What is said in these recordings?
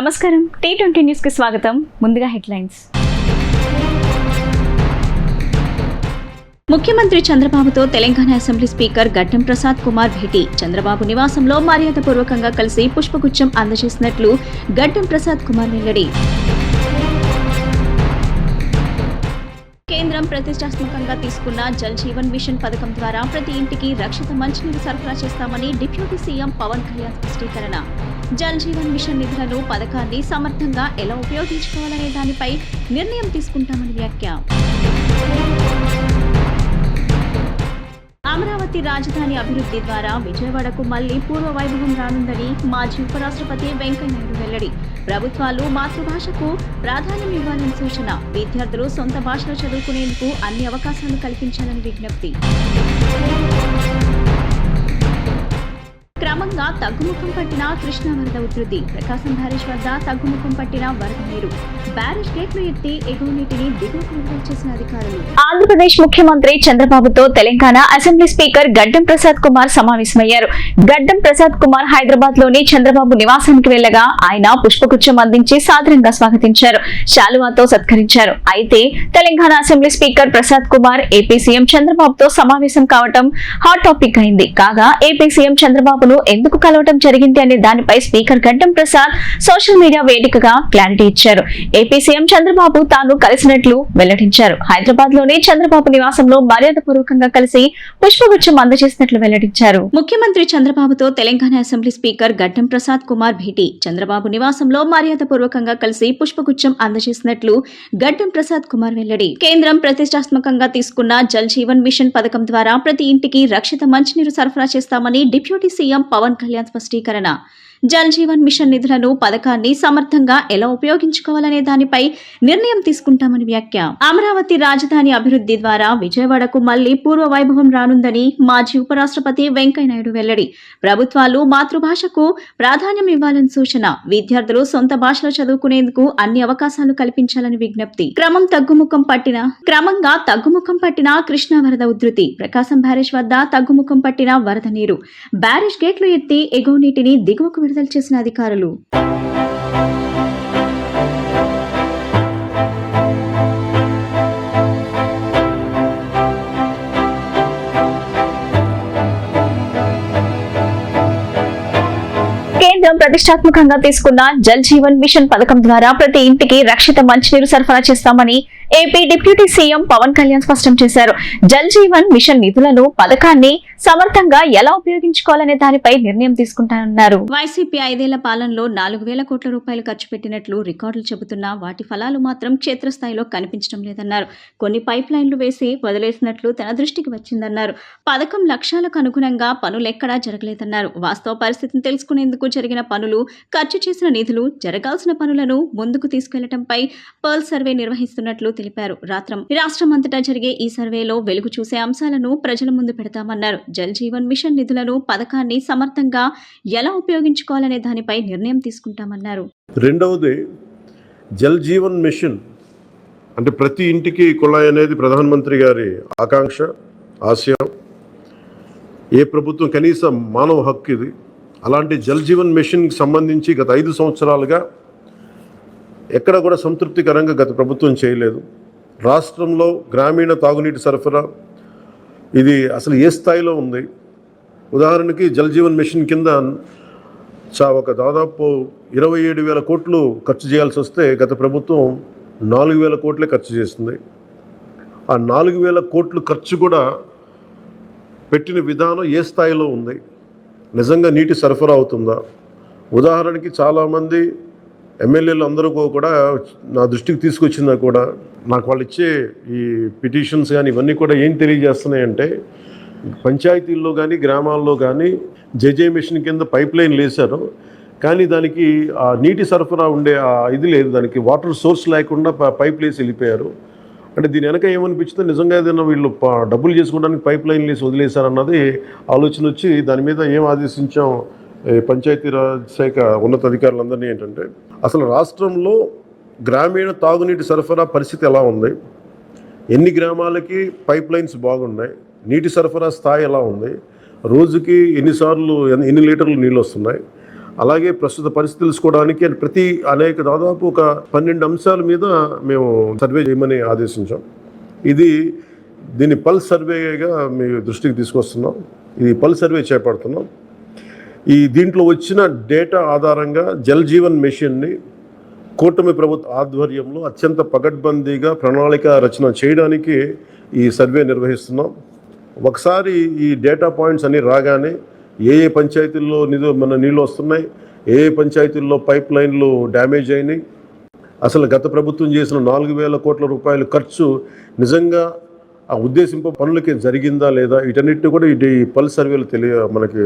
నమస్కారం T20 news కి స్వాగతం. ముందుగా హెడ్లైన్స్. ముఖ్యమంత్రి చంద్రబాబుతో తెలంగాణ అసెంబ్లీ స్పీకర్ గడ్డం ప్రసాద్ కుమార్ భేటీ. చంద్రబాబు నివాసంలో మర్యాదపూర్వకంగా కలిసి పుష్పగుచ్చం అందజేసినట్లు గడ్డం ప్రసాద్ కుమార్ వెల్లడి. కేంద్రం ప్రతిష్టాత్మకంగా తీసుకున్న జల్ జీవన్ మిషన్ పథకం ద్వారా ప్రతి ఇంటికి రక్షిత మంచినీరు సరఫరా చేస్తామని డిప్యూటీ సీఎం పవన్ కళ్యాణ్ స్పష్టీకరణ. జల్ జీవన్ మిషన్ నిధులను పథకాన్ని సమర్థంగా ఎలా ఉపయోగించుకోవాలనే దానిపై నిర్ణయం తీసుకుంటామని వ్యాఖ్య. అమరావతి రాజధాని అభివృద్ధి ద్వారా విజయవాడకు మళ్లీ పూర్వ వైభవం రానుందని మాజీ ఉపరాష్ట్రపతి వెంకయ్యనాయుడు వెల్లడి. ప్రభుత్వాలు మాతృభాషకు ప్రాధాన్యం ఇవ్వాలని సూచన. విద్యార్థులు సొంత భాషలో చదువుకునేందుకు అన్ని అవకాశాలు కల్పించాలని విజ్ఞప్తి. క్రమంగా తగ్గుముఖం పట్టిన కృష్ణా వరద ఉధృతి. ప్రకాశం బ్యారేజ్ వద్ద తగ్గుముఖం పట్టిన వరద నీరు. బ్యారేజ్ గేట్లు ఎత్తి ఎగువ నీటిని దిగువకు విడుదల చేసిన అధికారులు. ఆంధ్రప్రదేశ్ ముఖ్యమంత్రి చంద్రబాబుతో తెలంగాణ అసెంబ్లీ స్పీకర్ గడ్డం ప్రసాద్ కుమార్ సమావేశమయ్యారు. గడ్డం ప్రసాద్ కుమార్ హైదరాబాద్ లోని చంద్రబాబు నివాసానికి వెళ్లగా ఆయన పుష్పగుచ్చం అందించి సాదరంగా స్వాగతించారు. శాలువాతో సత్కరించారు. అయితే Telangana assembly speaker Prasad Kumar AP CM చంద్రబాబుతో సమావేశం కావడం హాట్ టాపిక్ అయింది. కాగా ఏపీ సీఎం చంద్రబాబును ఎందుకు కలవటం జరిగింది అనే దానిపై స్పీకర్ గడ్డం ప్రసాద్ సోషల్ మీడియా వేదికగా క్లారిటీ ఇచ్చారు. ఏపీ సీఎం చంద్రబాబు తాను కలిసినట్లు వెల్లడించారు. హైదరాబాద్ లోని చంద్రబాబు నివాసంలో మర్యాదపూర్వకంగా కలిసి పుష్పగుచ్చం అందజేసినట్లు వెల్లడించారు. ముఖ్యమంత్రి చంద్రబాబుతో తెలంగాణ అసెంబ్లీ స్పీకర్ గడ్డం ప్రసాద్ కుమార్ భేటీ. చంద్రబాబు నివాసంలో మర్యాదపూర్వకంగా కలిసి పుష్పగుచ్చం అందజేసినట్లు గడ్డం ప్రసాద్ కుమార్ వెల్లడి. కేంద్రం ప్రతిష్టాత్మకంగా తీసుకున్న జల్ జీవన్ మిషన్ పథకం ద్వారా ప్రతి ఇంటికి రక్షిత మంచినీరు సరఫరా చేస్తామని డిప్యూటీ సీఎం పవన్ కళ్యాణ్ స్పష్టీకరణ. జల్ జీవన్ మిషన్ నిధులను పథకాన్ని సమర్థంగా ఎలా ఉపయోగించుకోవాలనే దానిపై నిర్ణయం తీసుకుంటామని వ్యాఖ్య. అమరావతి రాజధాని అభివృద్ధి ద్వారా విజయవాడకు మళ్లీ పూర్వ వైభవం రానుందని మాజీ ఉపరాష్ట్రపతి వెంకయ్యనాయుడు వెల్లడి. ప్రభుత్వాలు మాతృభాషకు ప్రాధాన్యం ఇవ్వాలని సూచన. విద్యార్థులు సొంత భాషలో చదువుకునేందుకు అన్ని అవకాశాలు కల్పించాలని విజ్ఞప్తి. క్రమంగా తగ్గుముఖం పట్టిన కృష్ణా వరద ఉధృతి. ప్రకాశం బ్యారేజ్ వద్ద తగ్గుముఖం పట్టిన వరద నీరు. బ్యారేజ్ గేట్లు ఎత్తి ఎగువ నీటిని దిగువకు విడుదల చేసిన అధికారులు. కేంద్రం ప్రతిష్టాత్మకంగా తీసుకున్న జల్ జీవన్ మిషన్ పథకం ద్వారా ప్రతి ఇంటికి రక్షిత మంచినీరు సరఫరా చేస్తామని AP deputy CM Pawan Kalyan స్పష్టం చేశారు. జల్ జీవన్ మిషన్ నిధులను పథకాన్ని సమర్థంగా ఎలా ఉపయోగించుకోవాలనే దానిపై నిర్ణయం తీసుకుంటానన్నారు. వైసీపీ 5 ఏళ్ల పాలనలో 4,000 కోట్ల రూపాయలు ఖర్చు పెట్టినట్లు రికార్డులు చెబుతున్నా వాటి ఫలాలు మాత్రం క్షేత్రస్థాయిలో కనిపించడం లేదన్నారు. కొన్ని పైప్ లైన్లు వేసి వదిలేసినట్లు తన దృష్టికి వచ్చిందన్నారు. పథకం లక్ష్యాలకు అనుగుణంగా పనులెక్కడా జరగలేదన్నారు. వాస్తవ పరిస్థితిని తెలుసుకునేందుకు జరిగిన పనులు, ఖర్చు చేసిన నిధులు, జరగాల్సిన పనులను ముందుకు తీసుకెళ్లడంపై పర్ల్ సర్వే నిర్వహిస్తున్నట్లు తెలిపారు. రాష్ట్రమంతటా జరిగే ఈ సర్వేలో వెలుగు చూసే అంశాలను ప్రజల ముందు పెడతామన్నారు. జల్ జీవన్ మిషన్ నిధులను పథకాన్ని సమర్థంగా ఎలా ఉపయోగించుకోవాలనే దానిపై నిర్ణయం తీసుకుంటామన్నారు. రెండవది జల్ జీవన్ మిషన్ అంటే ప్రతి ఇంటికి కుళాయి అనేది ప్రధానమంత్రి గారి ఆకాంక్ష, ఆశయం. ఏ ప్రభుత్వం కనీసం మానవ హక్కు ఇది. అలాంటి జల్ జీవన్ మిషన్కి సంబంధించి గత 5 సంవత్సరాలుగా ఎక్కడ కూడా సంతృప్తికరంగా గత ప్రభుత్వం చేయలేదు. రాష్ట్రంలో గ్రామీణ తాగునీటి సరఫరా ఇది అసలు ఏ స్థాయిలో ఉంది? ఉదాహరణకి జల్ జీవన్ మిషన్ కింద ఒక దాదాపు 27,000 కోట్లు ఖర్చు చేయాల్సి వస్తే గత ప్రభుత్వం 4,000 కోట్లే ఖర్చు చేస్తుంది. ఆ 4,000 కోట్లు ఖర్చు కూడా పెట్టిన విధానం ఏ స్థాయిలో ఉంది? నిజంగా నీటి సరఫరా అవుతుందా? ఉదాహరణకి చాలామంది ఎమ్మెల్యేలు అందరూ కూడా నా దృష్టికి తీసుకొచ్చినా కూడా నాకు వాళ్ళు ఇచ్చే ఈ పిటిషన్స్ కానీ ఇవన్నీ కూడా ఏం తెలియజేస్తున్నాయంటే పంచాయతీల్లో కానీ గ్రామాల్లో కానీ జేజే మిషన్ కింద పైప్ లైన్లు వేశారు, కానీ దానికి ఆ నీటి సరఫరా ఉండే ఇది లేదు. దానికి వాటర్ సోర్స్ లేకుండా పైప్ వేసి వెళ్ళిపోయారు. అంటే దీని వెనక ఏమనిపించిందో నిజంగా ఏదైనా వీళ్ళు డబ్బులు చేసుకోవడానికి పైప్ లైన్లు వేసి వదిలేశారన్నది ఆలోచన వచ్చి దాని మీద ఏం ఆదేశించాం పంచాయతీరాజ్ శాఖ ఉన్నతాధికారులందరినీ ఏంటంటే అసలు రాష్ట్రంలో గ్రామీణ తాగునీటి సరఫరా పరిస్థితి ఎలా ఉంది, ఎన్ని గ్రామాలకి పైప్ లైన్స్ బాగున్నాయి, నీటి సరఫరా స్థాయి ఎలా ఉంది, రోజుకి ఎన్ని లీటర్లు నీళ్ళు వస్తున్నాయి, అలాగే ప్రస్తుత పరిస్థితి తెలుసుకోవడానికి ప్రతి దాదాపు ఒక 12 అంశాల మీద మేము సర్వే చేయమని ఆదేశించాం. దీన్ని పల్స్ సర్వేగా మీ దృష్టికి తీసుకొస్తున్నాం. ఇది పల్స్ సర్వే చేపడుతున్నాం. దీంట్లో వచ్చిన డేటా ఆధారంగా జల్ జీవన్ మిషన్ని కూటమి ప్రభుత్వ ఆధ్వర్యంలో అత్యంత పకడ్బందీగా ప్రణాళిక రచన చేయడానికి ఈ సర్వే నిర్వహిస్తున్నాం. ఒకసారి ఈ డేటా పాయింట్స్ అన్నీ రాగానే ఏ పంచాయతీల్లో నీళ్ళు వస్తున్నాయి, ఏ పంచాయతీల్లో పైప్ లైన్లు డ్యామేజ్ అయినాయి, అసలు గత ప్రభుత్వం చేసిన 4,000 కోట్ల రూపాయల ఖర్చు నిజంగా ఆ ఉద్దేశింపు పనులకి జరిగిందా లేదా, వీటన్నిటిని కూడా ఈ పల్స్ సర్వేలు మనకి.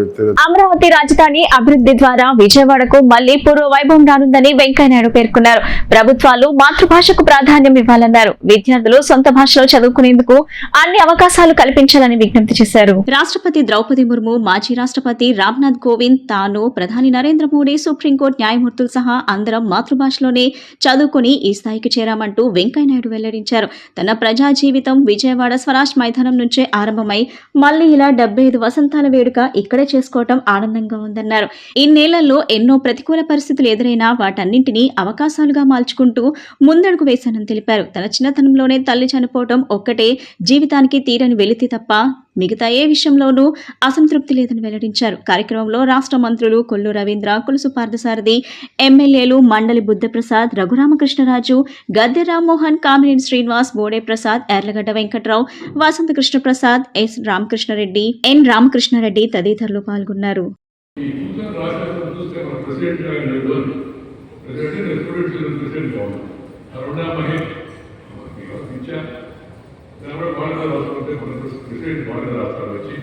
అమరావతి రాజధాని అభివృద్ధి ద్వారా విజయవాడకు మళ్లీ పూర్వ వైభవం రానుందని వెంకయ్యనాయుడు పేర్కొన్నారు. ప్రభుత్వాలు మాతృభాషకు ప్రాధాన్యం ఇవ్వాలన్నారు. విద్యార్థులు సొంత భాషలో చదువుకునేందుకు అన్ని అవకాశాలు కల్పించాలని విజ్ఞప్తి చేశారు. రాష్ట్రపతి ద్రౌపది ముర్ము, మాజీ రాష్ట్రపతి రామ్నాథ్ కోవింద్, తాను, ప్రధాని నరేంద్ర మోడీ, సుప్రీంకోర్టు న్యాయమూర్తులు సహా అందరం మాతృభాషలోనే చదువుకుని ఈ స్థాయికి చేరామంటూ వెంకయ్యనాయుడు వెల్లడించారు. తన ప్రజా జీవితం విజయవాడ స్వరాజ్ మైదానం నుంచే ఆరంభమై మళ్లీ ఇలా 75 వసంతాల వేడుక ఇక్కడే చేసుకోవటం ఆనందంగా ఉందన్నారు. ఇన్నేళ్లలో ఎన్నో ప్రతికూల పరిస్థితులు ఎదురైనా వాటన్నింటినీ అవకాశాలుగా మార్చుకుంటూ ముందడుగు వేశానని తెలిపారు. తన చిన్నతనంలోనే తల్లి చనిపోవటం ఒక్కటే జీవితానికి తీరని వెలితి తప్ప మిగతా ఏ విషయంలోనూ అసంతృప్తి లేదని వెల్లడించారు. కార్యక్రమంలో రాష్ట్ర మంత్రులు కొల్లు రవీంద్ర, కొలుసు పార్థసారథి, ఎమ్మెల్యేలు మండలి బుద్ధప్రసాద్, రఘురామకృష్ణరాజు, గద్దె రామ్మోహన్, కామినేని శ్రీనివాస్, బోడే ప్రసాద్, ఎర్లగడ్డ వెంకట్రావు, వసంత కృష్ణ ప్రసాద్, ఎస్ రామకృష్ణారెడ్డి, ఎన్ రామకృష్ణారెడ్డి తదితరులు పాల్గొన్నారు. ప్రెసిడెంట్ వాళ్ళ రాష్ట్రాలు వచ్చి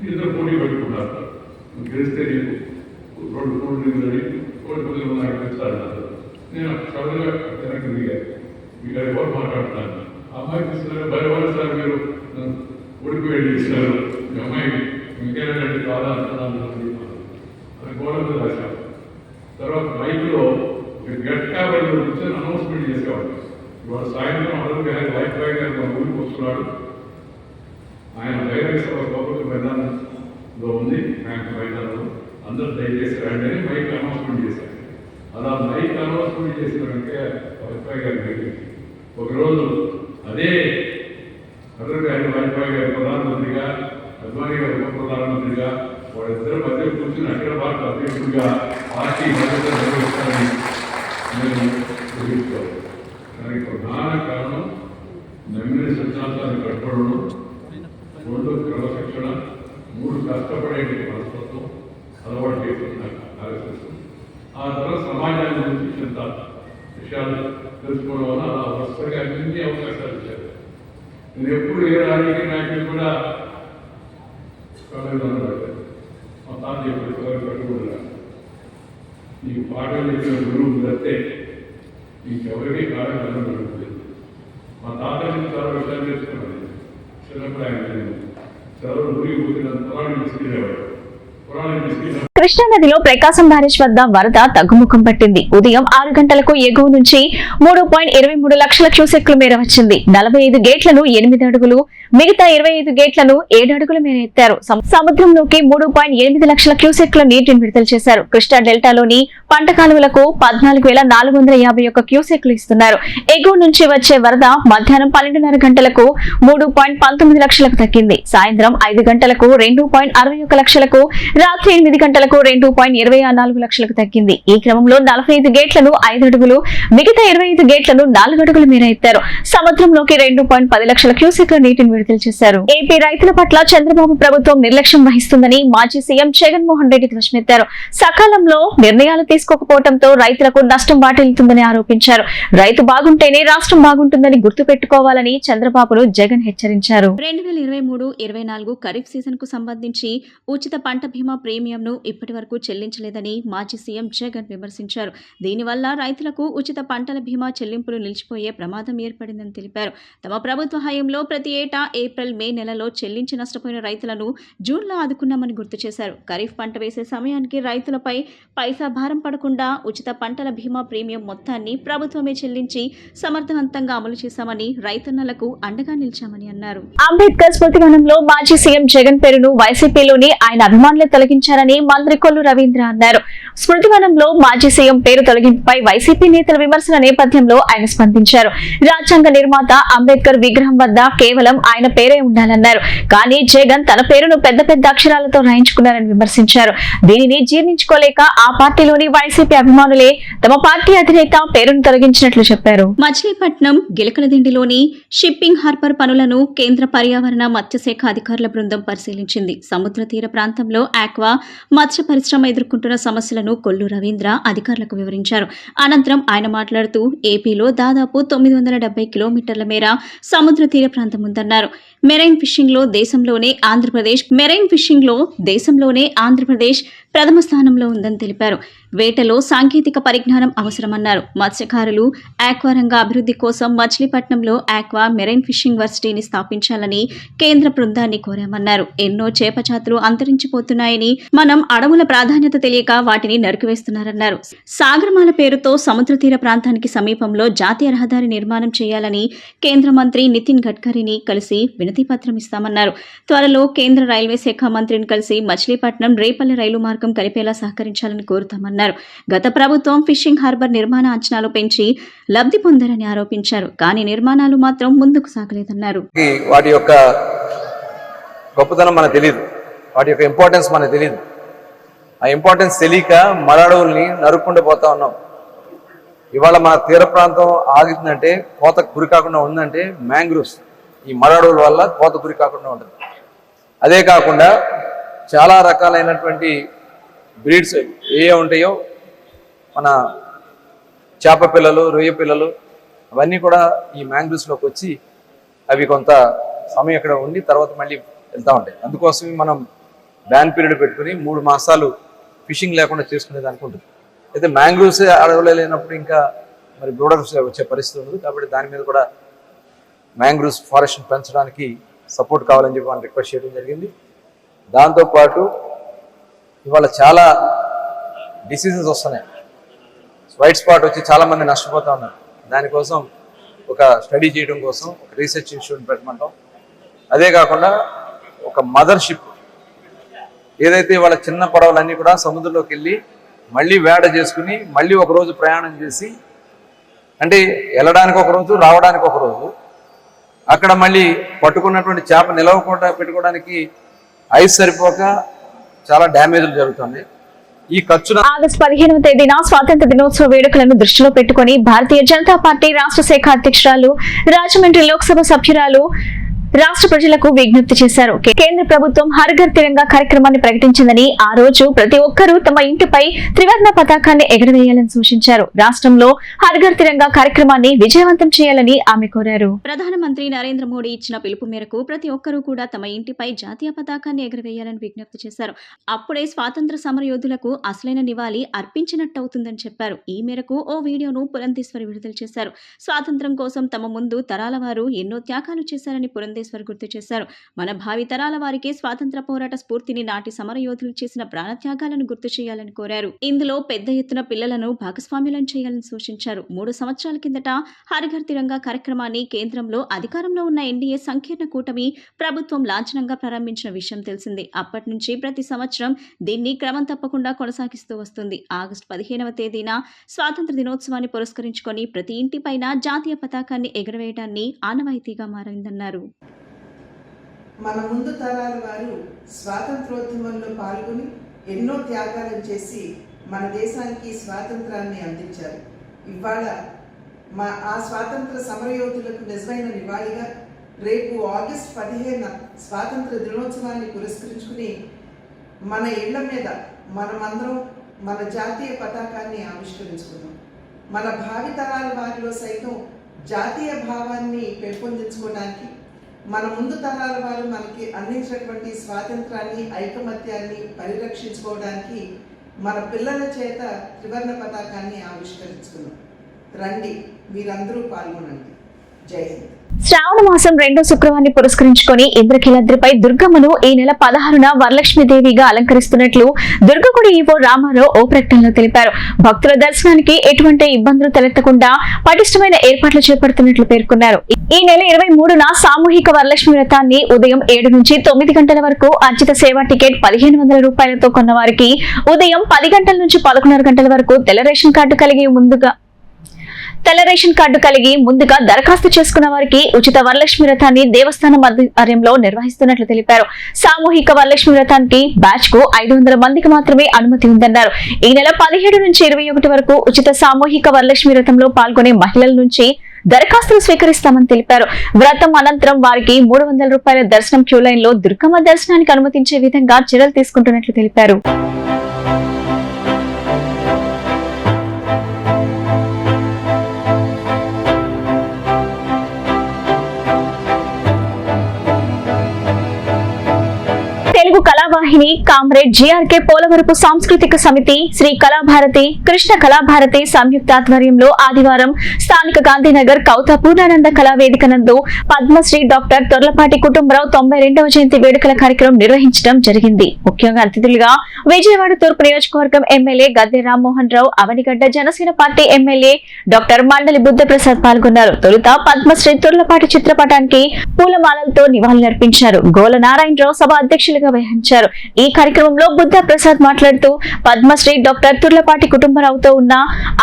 ఇద్దరు పోటీ పెట్టుకున్నారు. గెలిస్తే నీకు 2 కోట్లు కోట్లు నాకు పెంచాలన్నారు. నేను సడన్గా వెనక్కి దిగాను. మీకు అది ఎవరు మాట్లాడుతున్నాను, అమ్మాయి తీసుకున్నారు భయపడ సార్ మీరు ఓడిపోయి ఇచ్చినారు, మీ అమ్మాయి ఇంకేనంటే చాలా అంటున్నాను అని గోడ మీద రాశాను. తర్వాత మైక్లో గట్టిగా కూర్చొని అనౌన్స్మెంట్ చేసేవాడు. ఇవాళ సాయంత్రం అడవి గారి వైఫ్ గారు మన ఊరికి వస్తున్నాడు. ఆయన బహిరంగ సభ గౌరవ మైదానంలో ఉంది. బ్యాంక్ మైదానంలో అందరూ దయచేసి రండి అని మైక్ అనౌన్స్మెంట్ చేశారు. అలా మైక్ అనౌన్స్మెంట్ చేసిన వెంకయ్య వైఫ్ గారి దగ్గరికి ఒకరోజు అదే అటల్ గారి వైఫ్ గారి ప్రధానమంత్రిగా, అద్వానీ గారి ఉప ప్రధానమంత్రిగా వాళ్ళిద్దరి మధ్య కూర్చుని అఖిల భారత అధ్యక్షుడిగా పార్టీ మద్దతు నిర్వహిస్తారని నేను ఊహించుకోవాలి. దానికి ప్రధాన కారణం నమ్మిన సిద్ధాంతాన్ని కట్టుకోవడం, 2 క్రమశిక్షణ, 3 కష్టపడే మనస్తత్వం అలవాటు చేసుకున్నాను ఆలోచిస్తాను. ఆ తర్వాత సమాజాన్ని గురించి చింత విషయాలు తెలుసుకోవడం వల్ల అలా వరుసగా అన్ని అవకాశాలు ఇచ్చారు. నేను ఎప్పుడు ఏ రాజకీయ నాయకులు కూడా పెట్టాను. మా తాత చెప్పారు కట్టుకుంటున్నా, నీకు పాటలు చెప్పిన గురువు తప్పితే నీకెవరికి కాలం జరుగుతుంది. మా తాత నుంచి చాలా విషయాలు నేర్చుకున్నాను. చిన్నప్పుడు ఆయన చాలా ఊరికి పోతున్న పురాణం తీసుకెళ్ళేవాడు. కృష్ణానదిలో ప్రకాశం బ్యారేజ్ వద్ద వరద తగ్గుముఖం పట్టింది. ఉదయం 6 గంటలకు ఎగువ నుంచి 3.23 లక్షల క్యూసెక్ల మేర వచ్చింది. 45 గేట్లను 8 అడుగులు, మిగతా 25 గేట్లను 7 అడుగుల మేర ఎత్తారు. సముద్రంలోకి 3.8 లక్షల క్యూసెక్ల నీటిని విడుదల చేశారు. కృష్ణా డెల్టాలోని పంట కాలువలకు 14,451 క్యూసెక్లు ఇస్తున్నారు. ఎగువ నుంచి వచ్చే వరద మధ్యాహ్నం 12:30 గంటలకు 3.19 లక్షలకు తగ్గింది. సాయంత్రం 5 గంటలకు 2.61 లక్షలకు, రాత్రి 8 గంటలకు 2.24 లక్షలకు తగ్గింది. ఈ క్రమంలో 45 గేట్లను 5 అడుగులు, మిగతా 25 గేట్లను 4 అడుగుల మేర ఎత్తారు. సముద్రంలోకి 2.10 లక్షల క్యూసెక్ల నీటిని విడుదల చేశారు. ఏపీ రైతుల పట్ల చంద్రబాబు ప్రభుత్వం నిర్లక్ష్యం వహిస్తుందని మాజీ సీఎం జగన్మోహన్ రెడ్డి ధ్వజమెత్తారు. సకాలంలో నిర్ణయాలు తీసుకోకపోవడంతో రైతులకు నష్టం వాటిల్లుతుందని ఆరోపించారు. రైతు బాగుంటేనే రాష్ట్రం బాగుంటుందని గుర్తుపెట్టుకోవాలని చంద్రబాబును జగన్ హెచ్చరించారు. 2023-24 ఖరీఫ్ సీజన్ కు సంబంధించి ఉచిత పంట బీమా ప్రీమియంను ఇప్పటి వరకు చెల్లించలేదని మాజీ సీఎం జగన్ విమర్శించారు. దీనివల్ల రైతులకు ఉచిత పంటల బీమా చెల్లింపులు నిలిచిపోయే ప్రమాదం ఏర్పడిందని తెలిపారు. తమ ప్రభుత్వ హయాంలో ప్రతి ఏటా ఏప్రిల్, మే నెలలో చెల్లించి నష్టపోయిన రైతులను జూన్లో ఆదుకున్నామని గుర్తు చేశారు. ఖరీఫ్ పంట వేసే సమయానికి రైతులపై పైసా భారం పడకుండా ఉచిత పంటల బీమా ప్రీమియం మొత్తాన్ని ప్రభుత్వమే చెల్లించి సమర్థవంతంగా అమలు చేశామని, రైతన్నలకు అండగా నిలిచామని అన్నారు. అంబేద్కర్ స్మృతివనంలో మాజీ సీఎం జగన్ పేరును వైసీపీలోని ఆయన అభిమానులే తొలగించారని మంత్రి మంత్రి కొల్లు రవీంద్ర అన్నారు. స్మృతివనంలో మాజీ సీఎం పేరు తొలగింపుపై వైసీపీ నేతల విమర్శల నేపథ్యంలో ఆయన స్పందించారు. రాజ్యాంగ నిర్మాత అంబేద్కర్ విగ్రహం వద్ద కేవలం ఆయన పేరే ఉండాలన్నారు. కానీ జగన్ తన పేరును పెద్ద పెద్ద అక్షరాలతో రాయించుకున్నారని విమర్శించారు. దీనిని జీర్ణించుకోలేక ఆ పార్టీలోని వైసీపీ అభిమానులే తమ పార్టీ అధినేత పేరును తొలగించినట్లు చెప్పారు. మచిలీపట్నం గిలకలదిండిలోని షిప్పింగ్ హార్బర్ పనులను కేంద్ర పర్యావరణ మత్స్యశాఖ అధికారుల బృందం పరిశీలించింది. సముద్ర తీర ప్రాంతంలో ఆక్వా మత్స్య పరిశ్రమ ఎదుర్కొంటున్న సమస్యలను కొల్లు రవీంద్ర అధికారులకు వివరించారు. అనంతరం ఆయన మాట్లాడుతూ ఏపీలో దాదాపు 970 కిలోమీటర్ల మేర సముద్ర తీర ప్రాంతం ఉందన్నారు. మెరైన్ ఫిషింగ్ లో దేశంలోనే ఆంధ్రప్రదేశ్ ప్రథమ స్థానంలో ఉందని తెలిపారు. వేటలో సాంకేతిక పరిజ్ఞానం అవసరమన్నారు. మత్స్యకారులు ఆక్వా రంగ అభివృద్ధి కోసం మచిలీపట్నంలో ఆక్వా మెరైన్ ఫిషింగ్ వర్సిటీని స్థాపించాలని కేంద్ర బృందాన్ని కోరామన్నారు. ఎన్నో చేప జాతులు అంతరించిపోతున్నాయని, మనం అడవుల ప్రాధాన్యత తెలియక వాటిని నరికివేస్తున్నారన్నారు. సాగరమాల పేరుతో సముద్ర తీర ప్రాంతానికి సమీపంలో జాతీయ రహదారి నిర్మాణం చేయాలని కేంద్ర మంత్రి నితిన్ గడ్కరీని కలిసి వినతి పత్రం ఇస్తామన్నారు. త్వరలో కేంద్ర రైల్వే శాఖ మంత్రిని కలిసి మచిలీపట్నం రేపల్లె రైలు మార్గం కలిపేలా సహకరించాలని కోరుతామన్నారు. గత ప్రభుత్వం ఫిషింగ్ హార్బర్ నిర్మాణ అంచనాలు పెంచి లబ్ధి పొందారని ఆరోపించారు. కానీ నిర్మాణాలు మాత్రం ముందుకు సాగలేదన్నారు. వాటి యొక్క గొప్పతనం మనకు తెలియదు, వాటి యొక్క ఇంపార్టెన్స్ మనకు తెలియదు. ఆ ఇంపార్టెన్స్ తెలియక మరడవుల్ని నరుక్కుంటూ పోతా ఉన్నాం. ఇవాళ మన తీర ప్రాంతం ఆగుతుందంటే, కోతకు గురి కాకుండా ఉందంటే మ్యాంగ్రూవ్స్, ఈ మరడవుల వల్ల కోత గురి కాకుండా ఉంటుంది. అదే కాకుండా చాలా రకాలైనటువంటి బ్రీడ్స్ ఏ ఉంటాయో, మన చేప పిల్లలు, రొయ్య పిల్లలు, అవన్నీ కూడా ఈ మ్యాంగ్రూవ్స్లోకి వచ్చి అవి కొంత సమయం ఇక్కడ ఉండి తర్వాత మళ్ళీ వెళ్తూ ఉంటాయి. అందుకోసమే మనం బ్యాన్ పీరియడ్ పెట్టుకుని 3 మాసాలు ఫిషింగ్ లేకుండా చేసుకునేది అనుకుంటుంది. అయితే మ్యాంగ్రూవ్స్ అడవులో లేనప్పుడు ఇంకా మరి బ్రూడర్స్ వచ్చే పరిస్థితి ఉంది. కాబట్టి దాని మీద కూడా మ్యాంగ్రూవ్స్ ఫారెస్ట్ పెంచడానికి సపోర్ట్ కావాలని చెప్పి మనం రిక్వెస్ట్ చేయడం జరిగింది. దాంతోపాటు ఇవాళ చాలా డిసీజెస్ వస్తున్నాయి. వైట్ స్పాట్ వచ్చి చాలామంది నష్టపోతూ ఉన్నారు. దానికోసం ఒక స్టడీ చేయడం కోసం ఒక రీసెర్చ్ ఇన్స్టిట్యూట్ పెట్టమంటాం. అదే కాకుండా ఒక మదర్షిప్, ఏదైతే వాళ్ళ చిన్న పడవలన్నీ కూడా సముద్రంలోకి వెళ్ళి మళ్ళీ వేట చేసుకుని మళ్ళీ ఒకరోజు ప్రయాణం చేసి, అంటే వెళ్ళడానికి ఒక రోజు, రావడానికి ఒక రోజు, అక్కడ మళ్ళీ పట్టుకున్నటువంటి చేప నిలవకుండా పెట్టుకోవడానికి ఐస్ సరిపోక చాలా డ్యామేజ్లు జరుగుతుంది. ఈ ఖర్చు ఆగస్టు 15వ తేదీన స్వాతంత్ర దినోత్సవ వేడుకలను దృష్టిలో పెట్టుకుని భారతీయ జనతా పార్టీ రాష్ట్ర శాఖ అధ్యక్షురాలు, రాజమండ్రి లోక్సభ సభ్యురాలు రాష్ట్ర ప్రజలకు విజ్ఞప్తి చేశారు. కేంద్ర ప్రభుత్వం హర్ ఘర్ తిరంగా కార్యక్రమాన్ని ప్రకటించిందని, ఆ రోజు ప్రతి ఒక్కరూ తమ ఇంటిపై త్రివర్ణ పతాకాన్ని ఎగరవేయాలని సూచించారు. రాష్ట్రంలో హర్ ఘర్ తిరంగా కార్యక్రమాన్ని విజయవంతం చేయాలని ఆమె కోరారు. ప్రధానమంత్రి నరేంద్ర మోడీ ఇచ్చిన పిలుపు మేరకు ప్రతి ఒక్కరూ కూడా తమ ఇంటిపై జాతీయ పతాకాన్ని ఎగరవేయాలని విజ్ఞప్తి చేశారు. అప్పుడే స్వాతంత్ర సమరయోధులకు అసలైన నివాళి అర్పించినట్టవుతుందని చెప్పారు. ఈ మేరకు ఓ వీడియోను పురంధేశ్వరి విడుదల చేశారు. స్వాతంత్ర్యం కోసం తమ ముందు తరాల వారు ఎన్నో త్యాగాలు చేశారని పురంధేశ్వరి గుర్తు చేశారు. మన భావి తరాల వారికి స్వాతంత్ర పోరాట స్ఫూర్తిని, నాటి సమరయోధులు చేసిన ప్రాణత్యాగాలను గుర్తు చేయాలని కోరారు. ఇందులో పెద్ద ఎత్తున పిల్లలను భాగస్వామ్యులను చేయాలని సూచించారు. 3 సంవత్సరాల కిందట హర్ ఘర్ తిరంగా కార్యక్రమాన్ని కేంద్రంలో అధికారంలో ఉన్న ఎన్డీఏ సంకీర్ణ కూటమి ప్రభుత్వం లాంఛనంగా ప్రారంభించిన విషయం తెలిసిందే. అప్పటి నుంచి ప్రతి సంవత్సరం దీన్ని క్రమం తప్పకుండా కొనసాగిస్తూ వస్తుంది. ఆగస్టు 15వ తేదీన స్వాతంత్ర దినోత్సవాన్ని పురస్కరించుకొని ప్రతి ఇంటిపైన జాతీయ పతాకాన్ని ఎగరవేయడాన్ని ఆనవాయితీగా మారిందన్నారు. మన ముందు తరాల వారు స్వాతంత్రోద్యమంలో పాల్గొని ఎన్నో త్యాగాలను చేసి మన దేశానికి స్వాతంత్రాన్ని అందించారు. ఇవాళ ఆ స్వాతంత్ర సమరయోధులకు నిజమైన నివాళిగా రేపు ఆగస్టు 15న స్వాతంత్ర దినోత్సవాన్ని పురస్కరించుకుని మన ఇళ్ల మీద మనమందరం మన జాతీయ పతాకాన్ని ఆవిష్కరించుకున్నాం. మన భావితరాల వారిలో సైతం జాతీయ భావాన్ని పెంపొందించుకోవడానికి, మన ముందు తరాల వారు మనకి అందించినటువంటి స్వాతంత్రాన్ని, ఐకమత్యాన్ని పరిరక్షించుకోవడానికి మన పిల్లల చేత త్రివర్ణ పతాకాన్ని ఆవిష్కరించుకున్నాం. రండి, మీరందరూ పాల్గొనండి. జై హింద్. శ్రావణ మాసం 2వ శుక్రవారాన్ని పురస్కరించుకొని ఇంద్రకీలాద్రిపై దుర్గమ్మను ఈ నెల 16న వరలక్ష్మీదేవిగా అలంకరిస్తున్నట్లు దుర్గగుడి ఈవో రామారావు ఓ ప్రకటనలో తెలిపారు. భక్తుల దర్శనానికి ఎటువంటి ఇబ్బందులు తలెత్తకుండా పటిష్టమైన ఏర్పాట్లు చేపడుతున్నట్లు పేర్కొన్నారు. ఈ నెల 23న సామూహిక వరలక్ష్మి వ్రతాన్ని ఉదయం 7 నుంచి 9 గంటల వరకు అర్జిత సేవా టికెట్ 1500 రూపాయలతో కొన్న వారికి ఉదయం 10 గంటల నుంచి 11:30 గంటల వరకు తెల్ల రేషన్ కార్డు కలిగి ముందుగా దరఖాస్తు చేసుకున్న వారికి ఉచిత వరలక్ష్మి వ్రతాన్ని దేవస్థానం ఆధ్వర్యంలో నిర్వహిస్తున్నట్లు తెలిపారు. సామూహిక వరలక్ష్మి వ్రతానికి బ్యాచ్ కు 500 మందికి మాత్రమే అనుమతి ఉందన్నారు. ఈ నెల 17 నుంచి 21 వరకు ఉచిత సామూహిక వరలక్ష్మి వ్రతంలో పాల్గొనే మహిళల నుంచి దరఖాస్తులు స్వీకరిస్తామని తెలిపారు. వ్రతం అనంతరం వారికి 300 రూపాయల దర్శనం క్యూ లైన్ లో దుర్గమ్మ దర్శనానికి అనుమతించే విధంగా చర్యలు తీసుకుంటున్నట్లు తెలిపారు. తెలుగు కళావాహిని కామ్రేడ్ జిఆర్కే పోలవరపు సాంస్కృతిక సమితి, శ్రీ కళాభారతి, కృష్ణ కళాభారతి సంయుక్త ఆధ్వర్యంలో ఆదివారం స్థానిక గాంధీనగర్ కౌత పూర్ణానంద కళావేదిక నందు పద్మశ్రీ డాక్టర్ తొర్లపాటి కుటుంబరావు 92వ జయంతి వేడుకల కార్యక్రమం నిర్వహించడం జరిగింది. ముఖ్యంగా అతిథులుగా విజయవాడ తూర్పు నియోజకవర్గం MLA Gadde Rammohan Rao, Avanigadda Janasena party MLA doctor Mandali Buddhaprasad పాల్గొన్నారు. తొలుత పద్మశ్రీ తొర్లపాటి చిత్రపటానికి పూలమాలలతో నివాళులర్పించారు. గోల నారాయణరావు సభ అధ్యక్షులుగా వహించారు. ఈ కార్యక్రమంలో బుద్ధ ప్రసాద్ మాట్లాడుతూ పద్మశ్రీ డాక్టర్ తుర్లపాటి కుటుంబరావుతో ఉన్న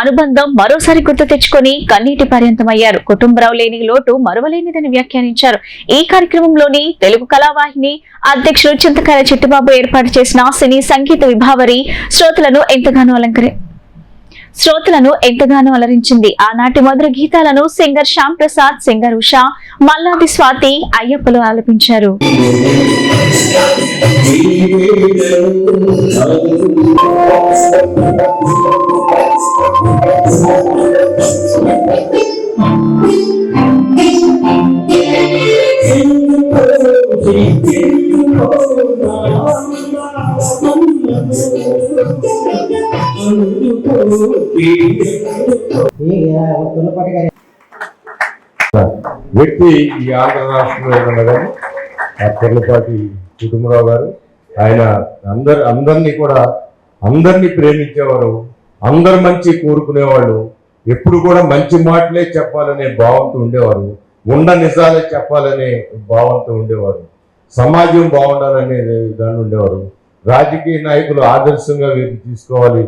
అనుబంధం మరోసారి గుర్తు తెచ్చుకొని కన్నీటి పర్యంతమయ్యారు. కుటుంబరావు లేని లోటు మరువలేనిదని వ్యాఖ్యానించారు. ఈ కార్యక్రమంలోని తెలుగు కళావాహిని అధ్యక్షుడు చింతకాయల చిట్టుబాబు ఏర్పాటు చేసిన సినీ సంగీత విభావరి శ్రోతలను ఎంతగానో అలరించింది. ఆనాటి మధుర గీతాలను సింగర్ శ్యామ్ ప్రసాద్, సింగర్ ఉషా, మల్లాది స్వాతి, అయ్యప్పలు ఆలపించారు. వ్యక్తి ఈ ఆంధ్ర రాష్ట్రంలో ఏమన్నా కానీ ఆ తొర్లపాటి కుటుంబరావు గారు, ఆయన అందరినీ ప్రేమించేవారు, అందరు మంచి కోరుకునేవాళ్ళు, ఎప్పుడు కూడా మంచి మాటలే చెప్పాలనే భావంతో ఉండేవారు, నిజాలే చెప్పాలనే భావంతో ఉండేవారు, సమాజం బాగుండాలనే దాన్ని ఉండేవారు. రాజకీయ నాయకులు ఆదర్శంగా వీరిని తీసుకోవాలి.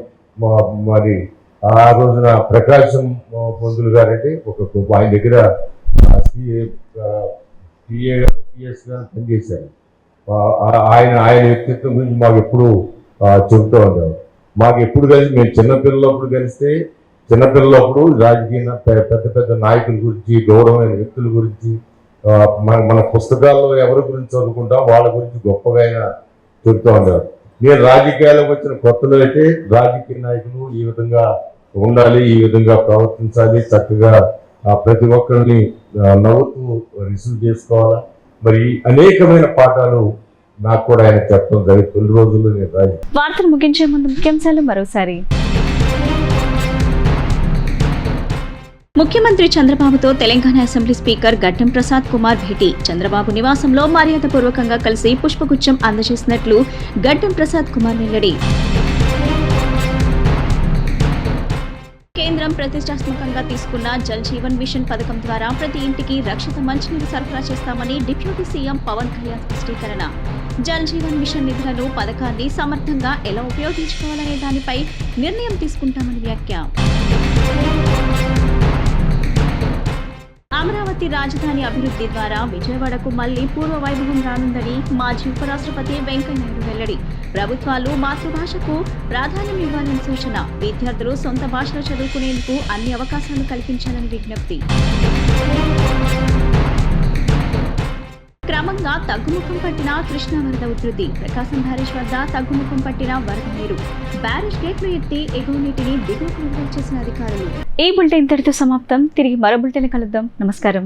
మరి ఆ రోజున ప్రకాశం పంతులు గారంటే ఆయన దగ్గర పిఎస్ గా పనిచేశారు. ఆయన వ్యక్తిత్వం గురించి మాకు ఎప్పుడు చెబుతూ ఉండేవారు. మాకు ఎప్పుడు కలిసి మేము చిన్నపిల్లలప్పుడు రాజకీయ పెద్ద నాయకుల గురించి, గౌరవమైన వ్యక్తుల గురించి, మన పుస్తకాల్లో ఎవరి గురించి చదువుకుంటాం వాళ్ళ గురించి గొప్పగా ఆయన చెబుతూ ఉండేవారు. నేను రాజకీయాలకు వచ్చిన కొత్తలో అయితే రాజకీయ నాయకులు ఈ విధంగా ఉండాలి, ఈ విధంగా ప్రవర్తించాలి, చక్కగా ప్రతి ఒక్కరిని నవ్వుతూ రిసీవ్ చేసుకోవాలా, మరి అనేకమైన పాఠాలు నాకు కూడా ఆయన చెప్పడం జరిగింది. 2 రోజుల్లో నేను వార్తలు ముగించే ముందు ముఖ్యాంశాలు మరోసారి. ముఖ్యమంత్రి చంద్రబాబుతో తెలంగాణ అసెంబ్లీ స్పీకర్ గడ్డం ప్రసాద్ కుమార్ భేటీ. చంద్రబాబు నివాసంలో మర్యాదపూర్వకంగా కలిసి పుష్పగుచ్చం అందజేసినట్లు గడ్డం ప్రసాద్ కుమార్ వెల్లడి. కేంద్రం ప్రతిష్టాత్మకంగా తీసుకున్న జల్ జీవన్ మిషన్ పథకం ద్వారా ప్రతి ఇంటికి రక్షిత మంచినీరు సరఫరా చేస్తామని డిప్యూటీ సీఎం పవన్ కళ్యాణ్ స్పష్టీకరణ. జల్ జీవన్ మిషన్ నిధులను పథకాన్ని సమర్థంగా ఎలా ఉపయోగించుకోవాలనే దానిపై నిర్ణయం తీసుకుంటామని వ్యాఖ్య. అమరావతి రాజధాని అభివృద్ధి ద్వారా విజయవాడకు మళ్లీ పూర్వ వైభవం రానుందని మాజీ ఉపరాష్ట్రపతి వెంకయ్యనాయుడు వెల్లడి. ప్రభుత్వాలు మాతృభాషకు ప్రాధాన్యం ఇవ్వాలని సూచన. విద్యార్థులు సొంత భాషలో చదువుకునేందుకు అన్ని అవకాశాలు కల్పించాలని విజ్ఞప్తి. క్రమంగా తగ్గుముఖం పట్టిన కృష్ణా వరద ఉధృతి. ప్రకాశం బ్యారేజ్ వద్ద తగ్గుముఖం పట్టిన వరద నీరు. బ్యారేజ్ గేట్లు ఎత్తి ఎగువ నీటిని దిగువకు విడుదల చేసిన అధికారులు. ఈ బులెటిన్ ఇంతటితో సమాప్తం. తిరిగి మరో బులెటిన్ కలుద్దాం. నమస్కారం.